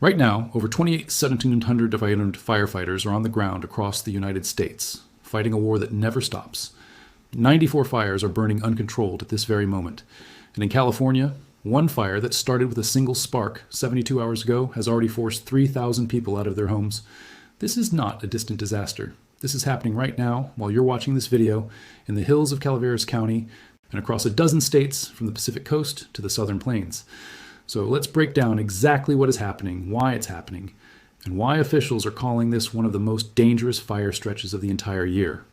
Right now, over 1,700 firefighters are on the ground across the United States, fighting a war that never stops. 94 fires are burning uncontrolled at this very moment. And in California, one fire that started with a single spark 72 hours ago has already forced 3,000 people out of their homes. This is not a distant disaster. This is happening right now while you're watching this video in the hills of Calaveras County and across a dozen states from the Pacific Coast to the Southern Plains. So let's break down exactly what is happening, why it's happening, and why officials are calling this one of the most dangerous fire stretches of the entire year.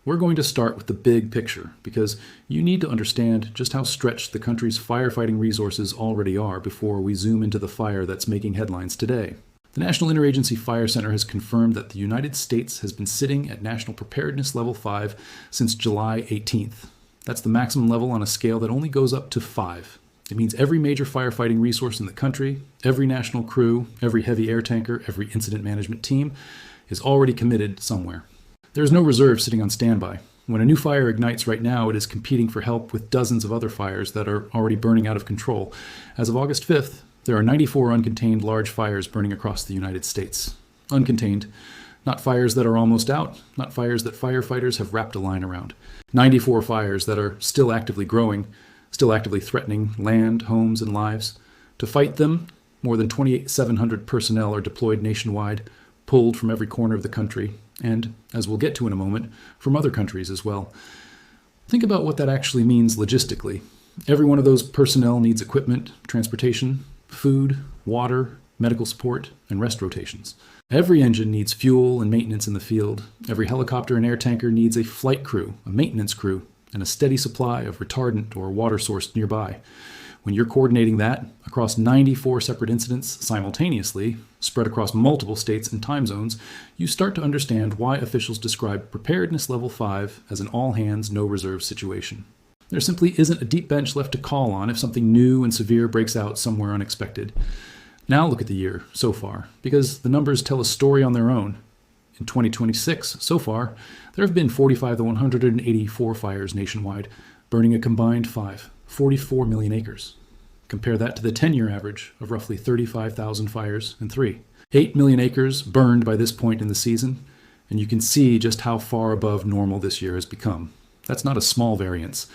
We're going to start with the big picture because you need to understand just how stretched the country's firefighting resources already are before we zoom into the fire that's making headlines today. The National Interagency Fire Center has confirmed that the United States has been sitting at National Preparedness Level 5 since July 18th. That's the maximum level on a scale that only goes up to 5. It means every major firefighting resource in the country, every national crew, every heavy air tanker, every incident management team is already committed somewhere. There is no reserve sitting on standby. When a new fire ignites right now, it is competing for help with dozens of other fires that are already burning out of control. As of August 5th, there are 94 uncontained large fires burning across the United States. Uncontained. Not fires that are almost out, not fires that firefighters have wrapped a line around. 94 fires that are still actively growing, still actively threatening land, homes, and lives. To fight them, more than 2,700 personnel are deployed nationwide, pulled from every corner of the country, and, as we'll get to in a moment, from other countries as well. Think about what that actually means logistically. Every one of those personnel needs equipment, transportation, food, water, medical support, and rest rotations. Every engine needs fuel and maintenance in the field. Every helicopter and air tanker needs a flight crew, a maintenance crew, and a steady supply of retardant or water source nearby. When you're coordinating that across 94 separate incidents simultaneously, spread across multiple states and time zones, you start to understand why officials describe Preparedness Level 5 as an all-hands, no-reserve situation. There simply isn't a deep bench left to call on if something new and severe breaks out somewhere unexpected. Now look at the year so far, because the numbers tell a story on their own. In 2026, so far, there have been 45 to 184 fires nationwide, burning a combined 44 million acres. Compare that to the 10-year average of roughly 35,000 fires and 8 million acres burned by this point in the season, and you can see just how far above normal this year has become. That's not a small variance.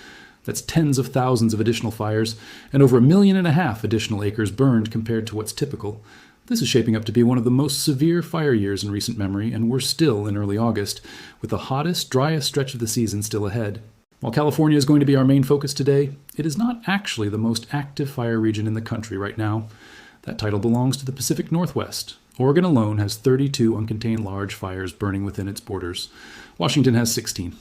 That's tens of thousands of additional fires and over 1.5 million additional acres burned compared to what's typical. This is shaping up to be one of the most severe fire years in recent memory, and we're still in early August, with the hottest, driest stretch of the season still ahead. While California is going to be our main focus today, it is not actually the most active fire region in the country right now. That title belongs to the Pacific Northwest. Oregon alone has 32 uncontained large fires burning within its borders. Washington has 16.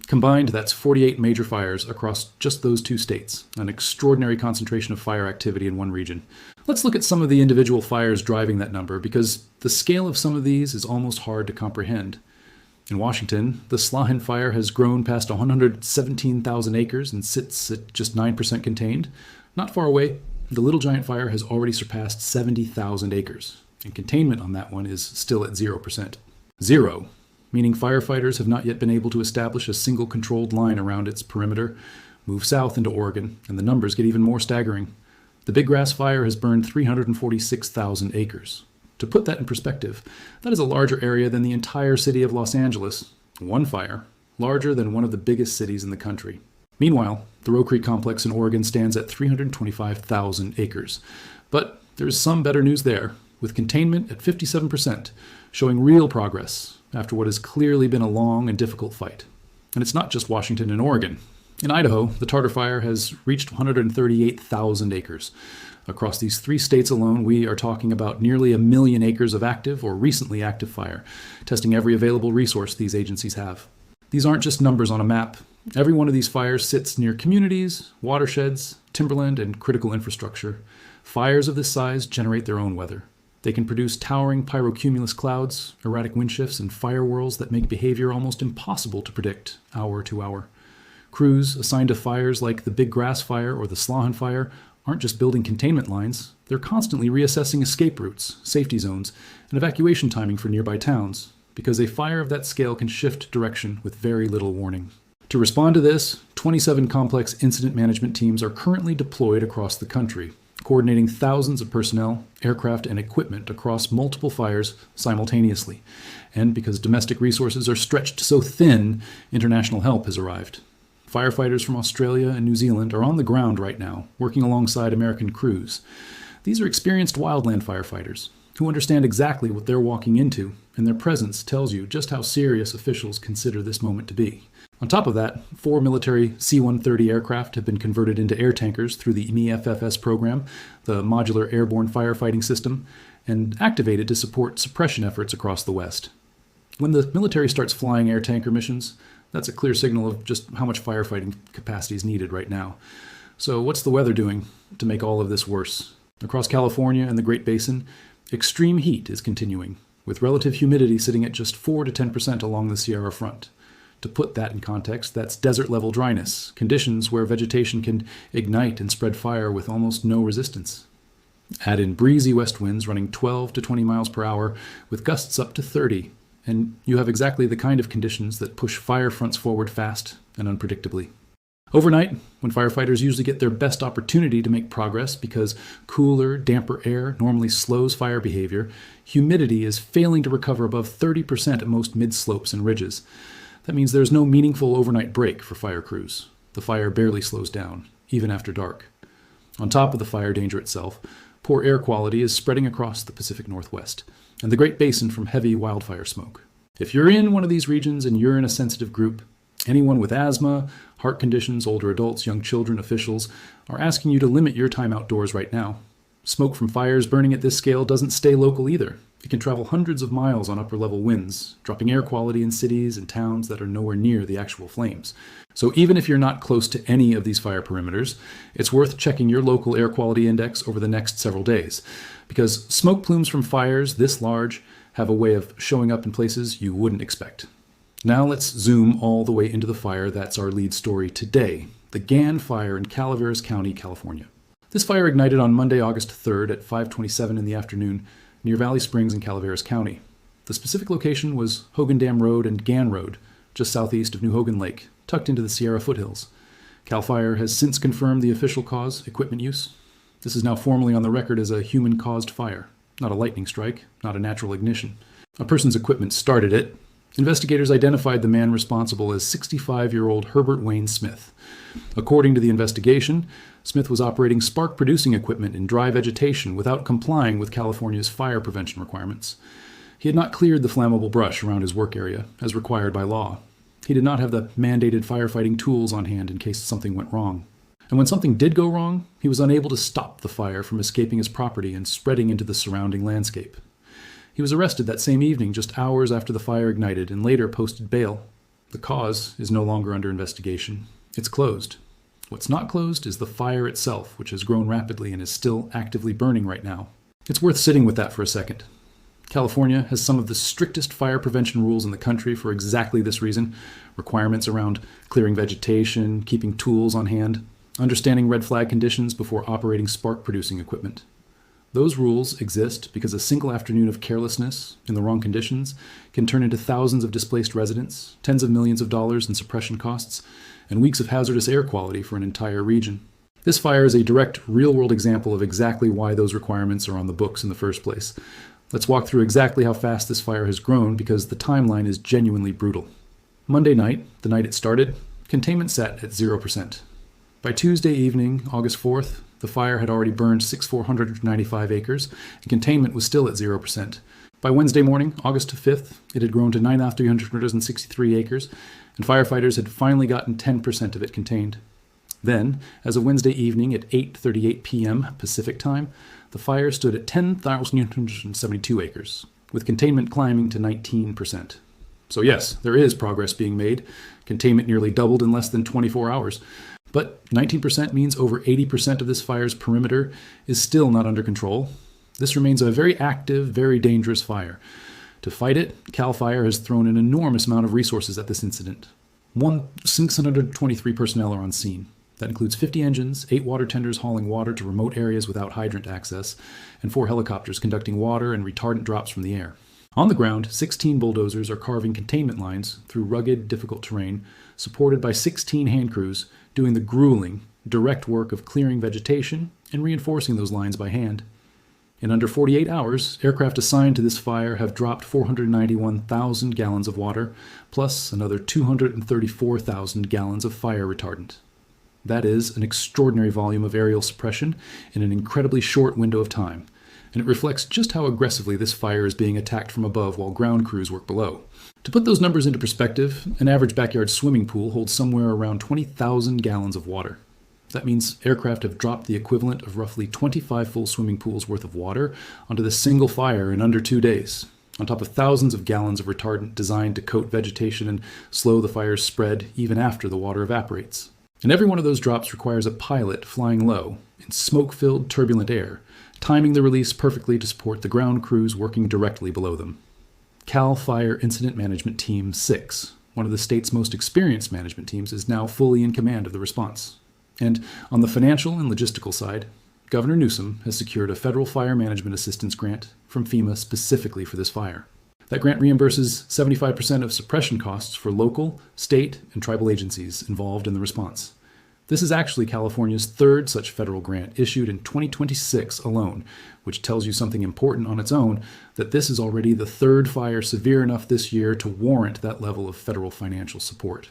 Combined, that's 48 major fires across just those two states, an extraordinary concentration of fire activity in one region. Let's look at some of the individual fires driving that number, because the scale of some of these is almost hard to comprehend. In Washington, the Slahen fire has grown past 117,000 acres and sits at just 9% contained. Not far away, the Little Giant fire has already surpassed 70,000 acres, and containment on that one is still at 0%. Zero, meaning firefighters have not yet been able to establish a single controlled line around its perimeter. Move south into Oregon, and the numbers get even more staggering. The Big Grass Fire has burned 346,000 acres. To put that in perspective, that is a larger area than the entire city of Los Angeles. One fire, larger than one of the biggest cities in the country. Meanwhile, the Roe Creek Complex in Oregon stands at 325,000 acres. But there's some better news there, with containment at 57%, showing real progress after what has clearly been a long and difficult fight. And it's not just Washington and Oregon. In Idaho, the Tartar Fire has reached 138,000 acres. Across these 3 states alone, we are talking about nearly 1 million acres of active or recently active fire, testing every available resource these agencies have. These aren't just numbers on a map. Every one of these fires sits near communities, watersheds, timberland, and critical infrastructure. Fires of this size generate their own weather. They can produce towering pyrocumulus clouds, erratic wind shifts, and fire whirls that make behavior almost impossible to predict hour to hour. Crews assigned to fires like the Big Grass Fire or the Slahen Fire aren't just building containment lines, they're constantly reassessing escape routes, safety zones, and evacuation timing for nearby towns, because a fire of that scale can shift direction with very little warning. To respond to this, 27 complex incident management teams are currently deployed across the country, coordinating thousands of personnel, aircraft, and equipment across multiple fires simultaneously. And because domestic resources are stretched so thin, international help has arrived. Firefighters from Australia and New Zealand are on the ground right now, working alongside American crews. These are experienced wildland firefighters who understand exactly what they're walking into, and their presence tells you just how serious officials consider this moment to be. On top of that, 4 military C-130 aircraft have been converted into air tankers through the MEFFS program, the Modular Airborne Firefighting System, and activated to support suppression efforts across the West. When the military starts flying air tanker missions, that's a clear signal of just how much firefighting capacity is needed right now. So what's the weather doing to make all of this worse? Across California and the Great Basin, extreme heat is continuing, with relative humidity sitting at just 4 to 10% along the Sierra front. To put that in context, that's desert-level dryness, conditions where vegetation can ignite and spread fire with almost no resistance. Add in breezy west winds running 12 to 20 miles per hour with gusts up to 30, and you have exactly the kind of conditions that push fire fronts forward fast and unpredictably. Overnight, when firefighters usually get their best opportunity to make progress because cooler, damper air normally slows fire behavior, humidity is failing to recover above 30% at most mid-slopes and ridges. That means there's no meaningful overnight break for fire crews. The fire barely slows down, even after dark. On top of the fire danger itself, poor air quality is spreading across the Pacific Northwest and the Great Basin from heavy wildfire smoke. If you're in one of these regions and you're in a sensitive group, anyone with asthma, heart conditions, older adults, young children, officials are asking you to limit your time outdoors right now. Smoke from fires burning at this scale doesn't stay local either. It can travel hundreds of miles on upper-level winds, dropping air quality in cities and towns that are nowhere near the actual flames. So even if you're not close to any of these fire perimeters, it's worth checking your local air quality index over the next several days, because smoke plumes from fires this large have a way of showing up in places you wouldn't expect. Now let's zoom all the way into the fire that's our lead story today, the Gann Fire in Calaveras County, California. This fire ignited on Monday, August 3rd at 5:27 in the afternoon near Valley Springs in Calaveras County. The specific location was Hogan Dam Road and Gann Road, just southeast of New Hogan Lake, tucked into the Sierra foothills. CAL FIRE has since confirmed the official cause, equipment use. This is now formally on the record as a human-caused fire, not a lightning strike, not a natural ignition. A person's equipment started it. Investigators identified the man responsible as 65-year-old Herbert Wayne Smith. According to the investigation, Smith was operating spark-producing equipment in dry vegetation without complying with California's fire prevention requirements. He had not cleared the flammable brush around his work area, as required by law. He did not have the mandated firefighting tools on hand in case something went wrong. And when something did go wrong, he was unable to stop the fire from escaping his property and spreading into the surrounding landscape. He was arrested that same evening, just hours after the fire ignited, and later posted bail. The cause is no longer under investigation. It's closed. What's not closed is the fire itself, which has grown rapidly and is still actively burning right now. It's worth sitting with that for a second. California has some of the strictest fire prevention rules in the country for exactly this reason. Requirements around clearing vegetation, keeping tools on hand, understanding red flag conditions before operating spark-producing equipment. Those rules exist because a single afternoon of carelessness in the wrong conditions can turn into thousands of displaced residents, tens of millions of dollars in suppression costs, and weeks of hazardous air quality for an entire region. This fire is a direct, real-world example of exactly why those requirements are on the books in the first place. Let's walk through exactly how fast this fire has grown because the timeline is genuinely brutal. Monday night, the night it started, containment sat at 0%. By Tuesday evening, August 4th, the fire had already burned 6,495 acres, and containment was still at 0%. By Wednesday morning, August 5th, it had grown to 9,363 acres, and firefighters had finally gotten 10% of it contained. Then, as of Wednesday evening at 8:38 p.m. Pacific time, the fire stood at 10,872 acres, with containment climbing to 19%. So yes, there is progress being made. Containment nearly doubled in less than 24 hours. But 19% means over 80% of this fire's perimeter is still not under control. This remains a very active, very dangerous fire. To fight it, CAL FIRE has thrown an enormous amount of resources at this incident. 623 personnel are on scene. That includes 50 engines, 8 water tenders hauling water to remote areas without hydrant access, and 4 helicopters conducting water and retardant drops from the air. On the ground, 16 bulldozers are carving containment lines through rugged, difficult terrain, supported by 16 hand crews doing the grueling, direct work of clearing vegetation and reinforcing those lines by hand. In under 48 hours, aircraft assigned to this fire have dropped 491,000 gallons of water, plus another 234,000 gallons of fire retardant. That is an extraordinary volume of aerial suppression in an incredibly short window of time, and it reflects just how aggressively this fire is being attacked from above while ground crews work below. To put those numbers into perspective, an average backyard swimming pool holds somewhere around 20,000 gallons of water. That means aircraft have dropped the equivalent of roughly 25 full swimming pools worth of water onto this single fire in under 2 days, on top of thousands of gallons of retardant designed to coat vegetation and slow the fire's spread even after the water evaporates. And every one of those drops requires a pilot flying low in smoke-filled turbulent air, timing the release perfectly to support the ground crews working directly below them. Cal Fire Incident Management Team 6, one of the state's most experienced management teams, is now fully in command of the response. And on the financial and logistical side, Governor Newsom has secured a federal fire management assistance grant from FEMA specifically for this fire. That grant reimburses 75% of suppression costs for local, state, and tribal agencies involved in the response. This is actually California's third such federal grant issued in 2026 alone, which tells you something important on its own, that this is already the third fire severe enough this year to warrant that level of federal financial support.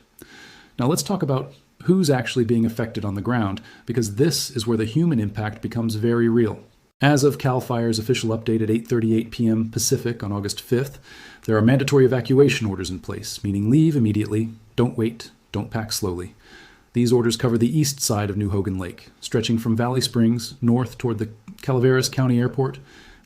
Now let's talk about who's actually being affected on the ground, because this is where the human impact becomes very real. As of CAL FIRE's official update at 8:38 p.m. Pacific on August 5th, there are mandatory evacuation orders in place, meaning leave immediately, don't wait, don't pack slowly. These orders cover the east side of New Hogan Lake, stretching from Valley Springs north toward the Calaveras County Airport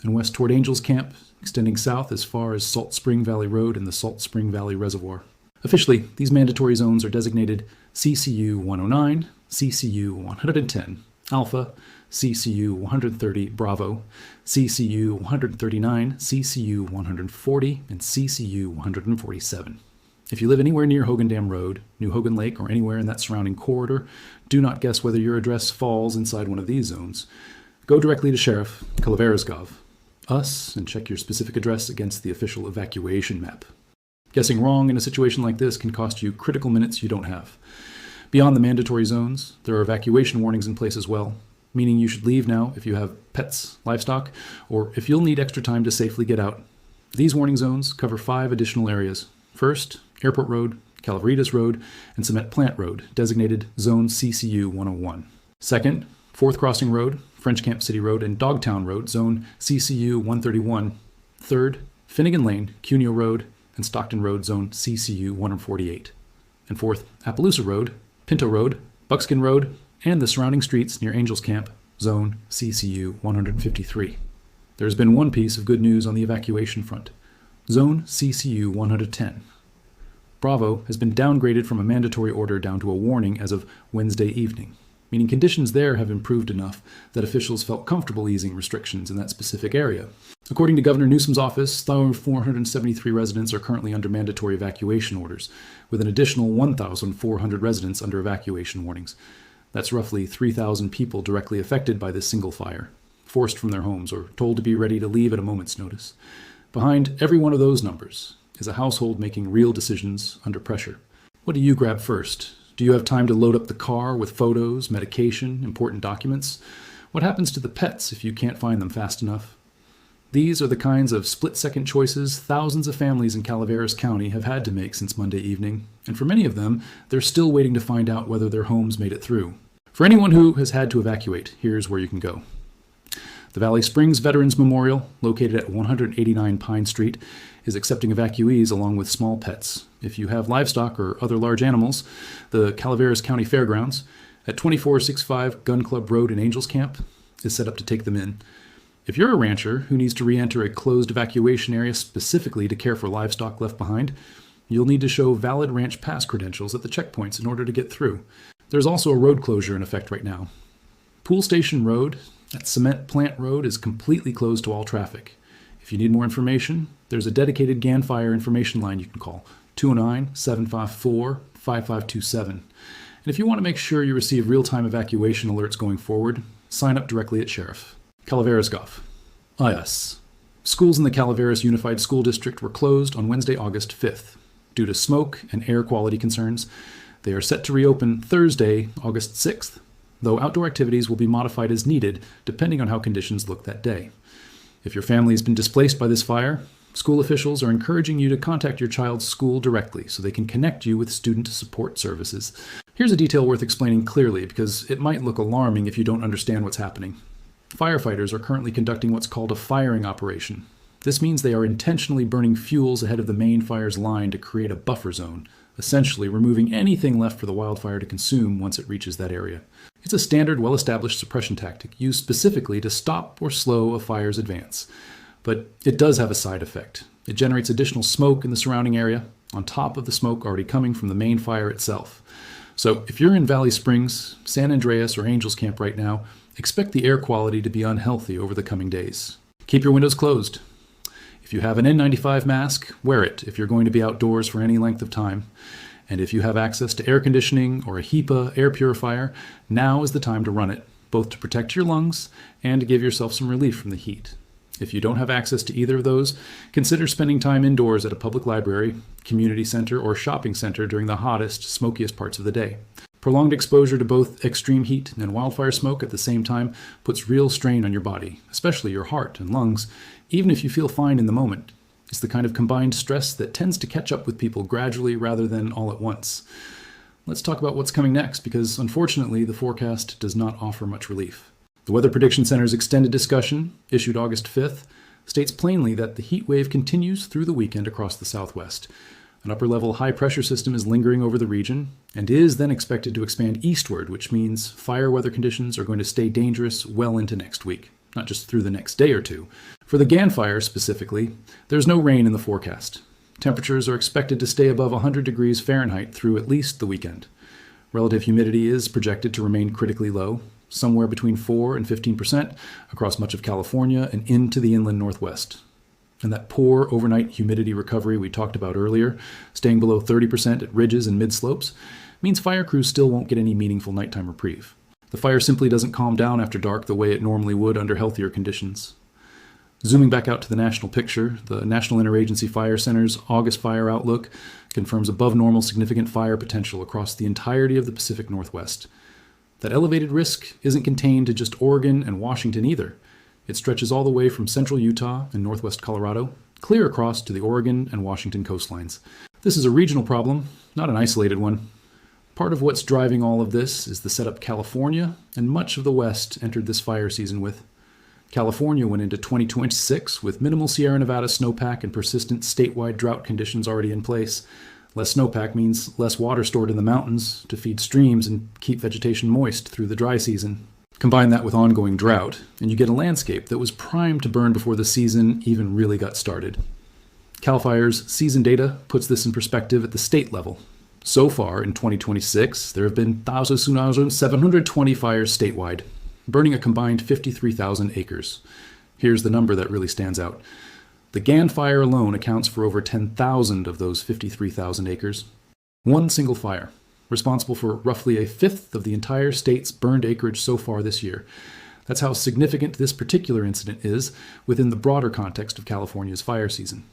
and west toward Angels Camp, extending south as far as Salt Spring Valley Road and the Salt Spring Valley Reservoir. Officially, these mandatory zones are designated CCU 109, CCU 110, Alpha, CCU 130 Bravo, CCU 139, CCU 140, and CCU 147. If you live anywhere near Hogan Dam Road, New Hogan Lake, or anywhere in that surrounding corridor, do not guess whether your address falls inside one of these zones. Go directly to Sheriff Calaveras Gov, us, and check your specific address against the official evacuation map. Guessing wrong in a situation like this can cost you critical minutes you don't have. Beyond the mandatory zones, there are evacuation warnings in place as well, meaning you should leave now if you have pets, livestock, or if you'll need extra time to safely get out. These warning zones cover 5 additional areas. First, Airport Road, Calaveritas Road, and Cement Plant Road, designated Zone CCU 101. Second, Fourth Crossing Road, French Camp City Road, and Dogtown Road, Zone CCU 131. Third, Finnegan Lane, Cuneo Road, and Stockton Road, Zone CCU 148. And fourth, Appaloosa Road, Pinto Road, Buckskin Road, and the surrounding streets near Angels Camp, Zone CCU 153. There has been one piece of good news on the evacuation front. Zone CCU 110. Bravo has been downgraded from a mandatory order down to a warning as of Wednesday evening, meaning conditions there have improved enough that officials felt comfortable easing restrictions in that specific area. According to Governor Newsom's office, 473 residents are currently under mandatory evacuation orders, with an additional 1,400 residents under evacuation warnings. That's roughly 3,000 people directly affected by this single fire, forced from their homes or told to be ready to leave at a moment's notice. Behind every one of those numbers is a household making real decisions under pressure. What do you grab first? Do you have time to load up the car with photos, medication, important documents? What happens to the pets if you can't find them fast enough? These are the kinds of split-second choices thousands of families in Calaveras County have had to make since Monday evening, and for many of them, they're still waiting to find out whether their homes made it through. For anyone who has had to evacuate, here's where you can go. The Valley Springs Veterans Memorial, located at 189 Pine Street, is accepting evacuees along with small pets. If you have livestock or other large animals, the Calaveras County Fairgrounds at 2465 Gun Club Road in Angels Camp is set up to take them in. If you're a rancher who needs to re-enter a closed evacuation area specifically to care for livestock left behind, you'll need to show valid ranch pass credentials at the checkpoints in order to get through. There's also a road closure in effect right now. Pool Station Road at Cement Plant Road is completely closed to all traffic. If you need more information, there's a dedicated GAN Fire information line you can call, 209-754-5527. And if you want to make sure you receive real-time evacuation alerts going forward, sign up directly at Sheriff. Calaveras Gov. IS. Schools in the Calaveras Unified School District were closed on Wednesday, August 5th. Due to smoke and air quality concerns, they are set to reopen Thursday, August 6th. though outdoor activities will be modified as needed depending on how conditions look that day. If your family has been displaced by this fire, school officials are encouraging you to contact your child's school directly so they can connect you with student support services. Here's a detail worth explaining clearly because it might look alarming if you don't understand what's happening. Firefighters are currently conducting what's called a firing operation. This means they are intentionally burning fuels ahead of the main fire's line to create a buffer zone, essentially removing anything left for the wildfire to consume once it reaches that area. It's a standard, well-established suppression tactic used specifically to stop or slow a fire's advance. But it does have a side effect. It generates additional smoke in the surrounding area, on top of the smoke already coming from the main fire itself. So if you're in Valley Springs, San Andreas, or Angels Camp right now, expect the air quality to be unhealthy over the coming days. Keep your windows closed. If you have an N95 mask, wear it if you're going to be outdoors for any length of time. And if you have access to air conditioning or a HEPA air purifier, now is the time to run it, both to protect your lungs and to give yourself some relief from the heat. If you don't have access to either of those, consider spending time indoors at a public library, community center, or shopping center during the hottest, smokiest parts of the day. Prolonged exposure to both extreme heat and wildfire smoke at the same time puts real strain on your body, especially your heart and lungs, even if you feel fine in the moment. It's the kind of combined stress that tends to catch up with people gradually rather than all at once. Let's talk about what's coming next, because unfortunately the forecast does not offer much relief. The Weather Prediction Center's extended discussion, issued August 5th, states plainly that the heat wave continues through the weekend across the southwest. An upper-level high-pressure system is lingering over the region and is then expected to expand eastward, which means fire weather conditions are going to stay dangerous well into next week, not just through the next day or two. For the Gan fire specifically, there's no rain in the forecast. Temperatures are expected to stay above 100 degrees Fahrenheit through at least the weekend. Relative humidity is projected to remain critically low, somewhere between 4 and 15% across much of California and into the inland northwest. And that poor overnight humidity recovery we talked about earlier, staying below 30% at ridges and mid-slopes, means fire crews still won't get any meaningful nighttime reprieve. The fire simply doesn't calm down after dark the way it normally would under healthier conditions. Zooming back out to the national picture, the National Interagency Fire Center's August fire outlook confirms above normal significant fire potential across the entirety of the Pacific Northwest. That elevated risk isn't contained to just Oregon and Washington either. It stretches all the way from central Utah and northwest Colorado, clear across to the Oregon and Washington coastlines. This is a regional problem, not an isolated one. Part of what's driving all of this is the setup California and much of the West entered this fire season with. California went into 2026 with minimal Sierra Nevada snowpack and persistent statewide drought conditions already in place. Less snowpack means less water stored in the mountains to feed streams and keep vegetation moist through the dry season. Combine that with ongoing drought, and you get a landscape that was primed to burn before the season even really got started. CAL FIRE's season data puts this in perspective at the state level. So far in 2026, there have been 1,720 fires statewide, burning a combined 53,000 acres. Here's the number that really stands out. The Gan fire alone accounts for over 10,000 of those 53,000 acres. One single fire, responsible for roughly a fifth of the entire state's burned acreage so far this year. That's how significant this particular incident is within the broader context of California's fire season.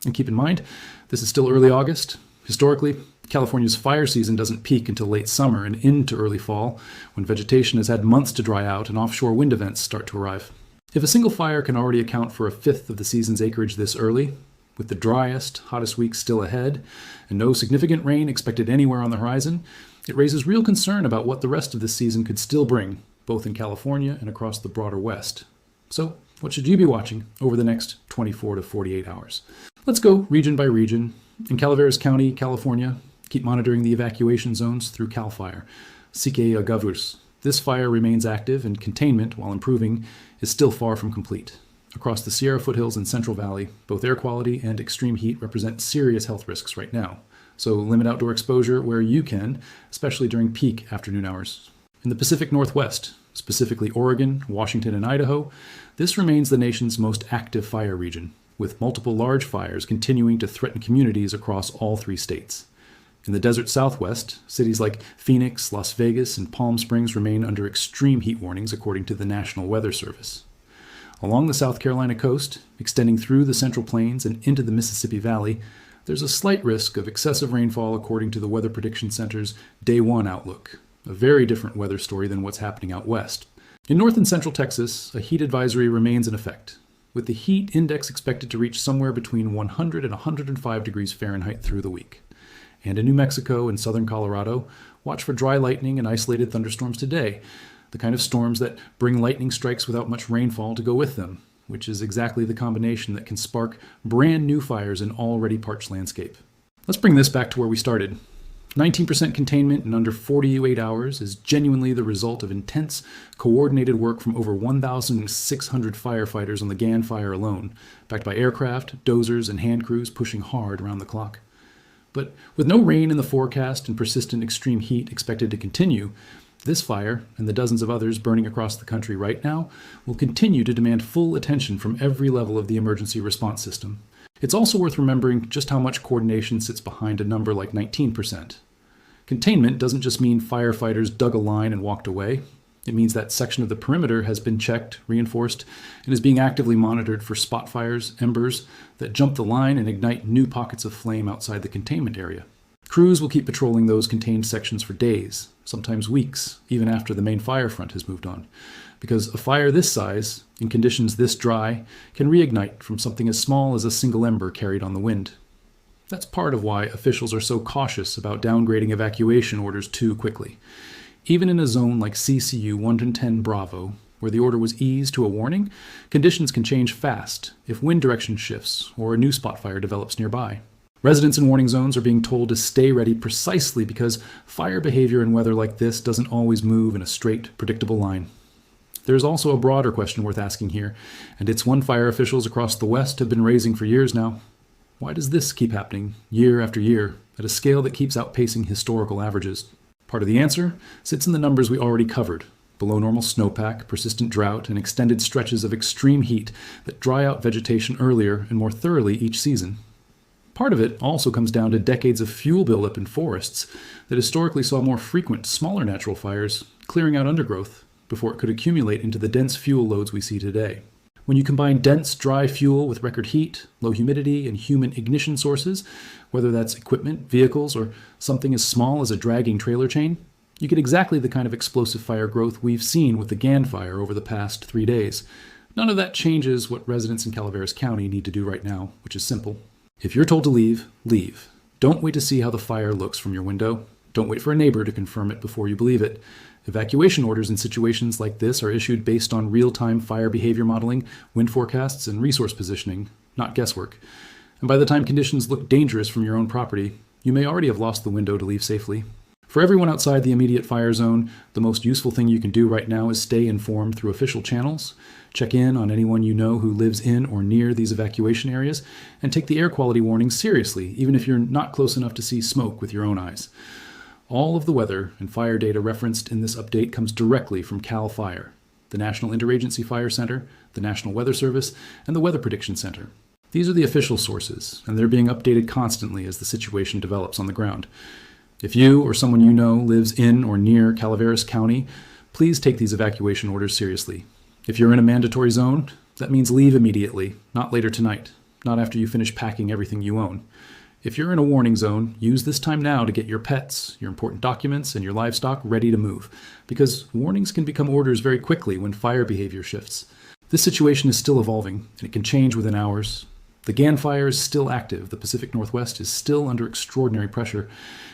And keep in mind, this is still early August. Historically, California's fire season doesn't peak until late summer and into early fall, when vegetation has had months to dry out and offshore wind events start to arrive. If a single fire can already account for a fifth of the season's acreage this early, with the driest, hottest weeks still ahead, and no significant rain expected anywhere on the horizon, it raises real concern about what the rest of this season could still bring, both in California and across the broader West. So, what should you be watching over the next 24 to 48 hours? Let's go region by region. In Calaveras County, California, keep monitoring the evacuation zones through CAL FIRE. Sique Agavus. This fire remains active, and containment, while improving, is still far from complete. Across the Sierra foothills and Central Valley, both air quality and extreme heat represent serious health risks right now. So limit outdoor exposure where you can, especially during peak afternoon hours. In the Pacific Northwest, specifically Oregon, Washington, and Idaho, this remains the nation's most active fire region, with multiple large fires continuing to threaten communities across all three states. In the desert Southwest, cities like Phoenix, Las Vegas, and Palm Springs remain under extreme heat warnings according to the National Weather Service. Along the South Carolina coast, extending through the Central Plains and into the Mississippi Valley, there's a slight risk of excessive rainfall according to the Weather Prediction Center's Day 1 outlook. a very different weather story than what's happening out west. In north and central Texas, a heat advisory remains in effect, with the heat index expected to reach somewhere between 100 and 105 degrees Fahrenheit through the week. And in New Mexico and southern Colorado, watch for dry lightning and isolated thunderstorms today, the kind of storms that bring lightning strikes without much rainfall to go with them, which is exactly the combination that can spark brand new fires in already parched landscape. Let's bring this back to where we started. 19% containment in under 48 hours is genuinely the result of intense, coordinated work from over 1,600 firefighters on the GAN fire alone, backed by aircraft, dozers, and hand crews pushing hard around the clock. But with no rain in the forecast and persistent extreme heat expected to continue, this fire, and the dozens of others burning across the country right now, will continue to demand full attention from every level of the emergency response system. It's also worth remembering just how much coordination sits behind a number like 19%. Containment doesn't just mean firefighters dug a line and walked away. It means that section of the perimeter has been checked, reinforced, and is being actively monitored for spot fires, embers, that jump the line and ignite new pockets of flame outside the containment area. Crews will keep patrolling those contained sections for days, sometimes weeks, even after the main fire front has moved on. Because a fire this size, in conditions this dry, can reignite from something as small as a single ember carried on the wind. That's part of why officials are so cautious about downgrading evacuation orders too quickly. Even in a zone like CCU 110 Bravo, where the order was eased to a warning, conditions can change fast if wind direction shifts or a new spot fire develops nearby. Residents in warning zones are being told to stay ready precisely because fire behavior in weather like this doesn't always move in a straight, predictable line. There's also a broader question worth asking here, and it's one fire officials across the West have been raising for years now. Why does this keep happening, year after year, at a scale that keeps outpacing historical averages? Part of the answer sits in the numbers we already covered: below normal snowpack, persistent drought, and extended stretches of extreme heat that dry out vegetation earlier and more thoroughly each season. Part of it also comes down to decades of fuel buildup in forests that historically saw more frequent, smaller natural fires clearing out undergrowth before it could accumulate into the dense fuel loads we see today. When you combine dense, dry fuel with record heat, low humidity, and human ignition sources, whether that's equipment, vehicles, or something as small as a dragging trailer chain, you get exactly the kind of explosive fire growth we've seen with the GAN fire over the past 3 days. None of that changes what residents in Calaveras County need to do right now, which is simple. If you're told to leave, leave. Don't wait to see how the fire looks from your window. Don't wait for a neighbor to confirm it before you believe it. Evacuation orders in situations like this are issued based on real-time fire behavior modeling, wind forecasts, and resource positioning, not guesswork. And by the time conditions look dangerous from your own property, you may already have lost the window to leave safely. For everyone outside the immediate fire zone, the most useful thing you can do right now is stay informed through official channels, check in on anyone you know who lives in or near these evacuation areas, and take the air quality warnings seriously, even if you're not close enough to see smoke with your own eyes. All of the weather and fire data referenced in this update comes directly from CAL FIRE, the National Interagency Fire Center, the National Weather Service, and the Weather Prediction Center. These are the official sources, and they're being updated constantly as the situation develops on the ground. If you or someone you know lives in or near Calaveras County, please take these evacuation orders seriously. If you're in a mandatory zone, that means leave immediately, not later tonight, not after you finish packing everything you own. If you're in a warning zone, use this time now to get your pets, your important documents, and your livestock ready to move, because warnings can become orders very quickly when fire behavior shifts. This situation is still evolving, and it can change within hours. The GAN fire is still active, the Pacific Northwest is still under extraordinary pressure,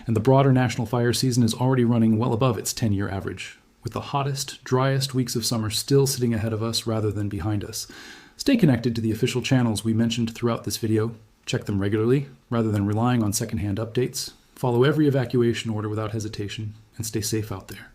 and the broader national fire season is already running well above its 10-year average, with the hottest, driest weeks of summer still sitting ahead of us rather than behind us. Stay connected to the official channels we mentioned throughout this video. Check them regularly, rather than relying on secondhand updates. Follow every evacuation order without hesitation, and stay safe out there.